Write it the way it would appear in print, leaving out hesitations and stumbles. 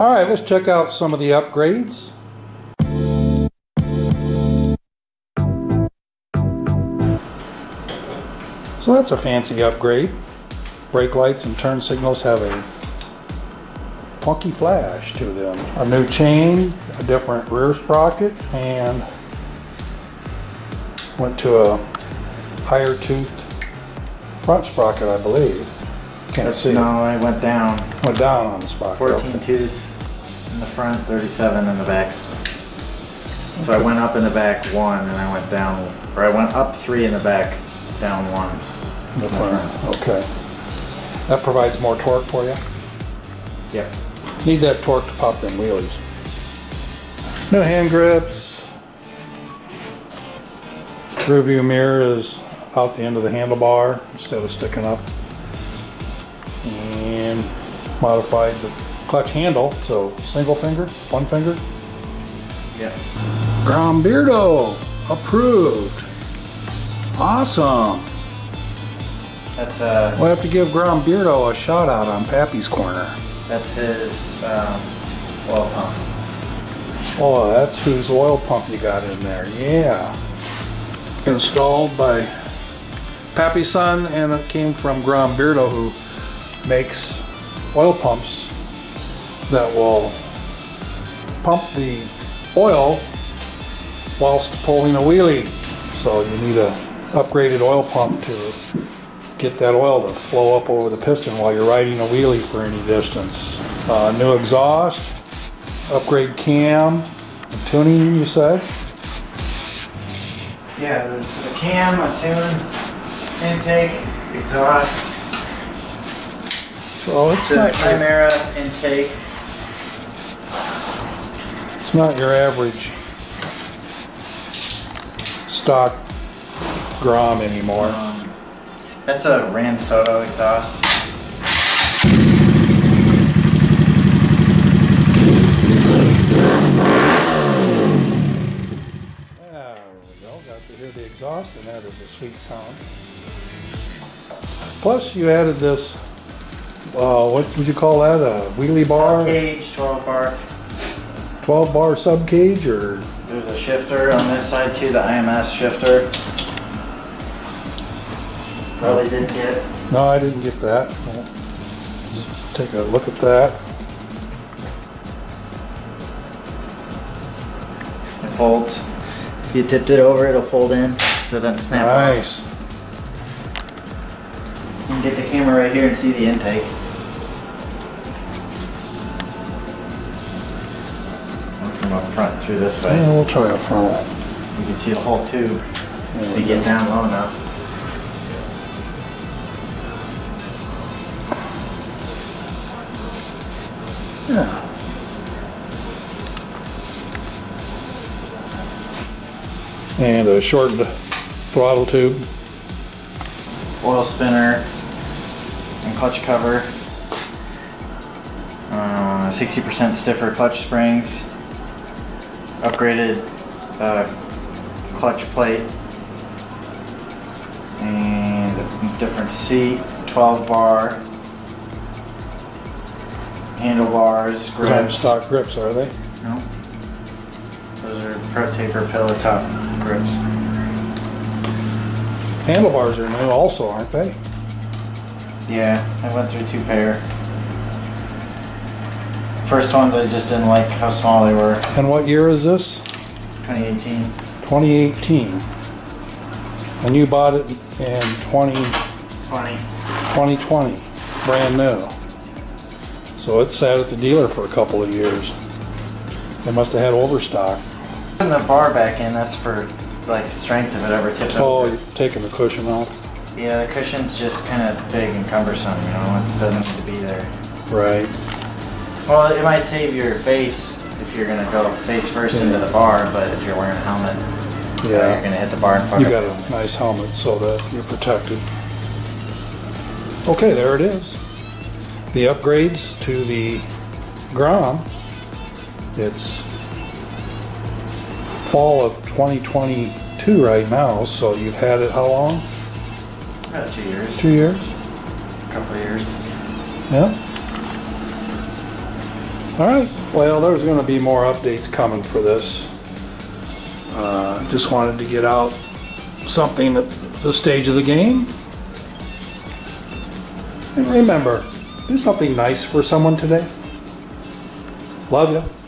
Alright, let's check out some of the upgrades. So that's a fancy upgrade. Brake lights and turn signals have a funky flash to them. A new chain, a different rear sprocket, and went to a higher toothed front sprocket, I believe. Can't see. No, I went down. Went down on the sprocket. 14 tooth in the front, 37 in the back. So I went up in the back 1 and I went down, or I went up 3 in the back, down 1 in the front. Okay. That provides more torque for you? Yep. Need that torque to pop them wheelies. New hand grips. Rear view mirror is out the end of the handlebar instead of sticking up. And modified the clutch handle, so single finger, one finger. Yep. Grom Beardo approved. Awesome. That's we'll have to give Grom Beardo a shout out on Pappy's Corner. That's his oil pump. Oh, that's whose oil pump you got in there. Yeah. Installed by Pappy's son, and it came from Grom Beardo, who makes oil pumps that will pump the oil whilst pulling a wheelie. So you need a upgraded oil pump to get that oil to flow up over the piston while you're riding a wheelie for any distance. New exhaust, upgrade cam, tuning, you said? Yeah, there's a cam, a tune, intake, exhaust. So it's the not Chimera intake. It's not your average stock Grom anymore. That's a Rand Soto exhaust. There we go. Got to hear the exhaust, and that is a sweet sound. Plus, you added this. What would you call that? A wheelie bar? Cage, 12 bar. 12 bar sub cage, or? There's a shifter on this side too, the IMS shifter. Probably didn't get it. No, I didn't get that. Well, just take a look at that. It folds. If you tipped it over, it'll fold in, so it doesn't snap off. Nice. You can get the camera right here and see the intake. From up front through this way. Yeah, we'll try up front. You can see the whole tube if you get down low enough. Yeah. And a shortened throttle tube. Oil spinner and clutch cover. 60% stiffer clutch springs. Upgraded clutch plate. And a different seat. 12 bar. Handlebars, grips. Those aren't stock grips, are they? No. Those are Pro Taper pillow top grips. Handlebars are new also, aren't they? Yeah, I went through 2 pair. First ones I just didn't like how small they were. And what year is this? 2018. 2018. And you bought it in 2020. Brand new. So it sat at the dealer for a couple of years. They must have had overstock. Putting the bar back in, that's for like strength if it ever tips Oh, over. you're taking the cushion off? Yeah, the cushion's just kind of big and cumbersome, you know, it doesn't need to be there. Right. Well, it might save your face if you're gonna go face first into the bar, but if you're wearing a helmet, Yeah. you're gonna hit the bar in front You of got a nice helmet so that you're protected. Okay, there it is. The upgrades to the Grom. It's fall of 2022 right now, so you've had it how long? About 2 years. 2 years? A couple of years. Yeah. All right, well, there's going to be more updates coming for this. Just wanted to get out something at the stage of the game. And remember, do something nice for someone today. Love you.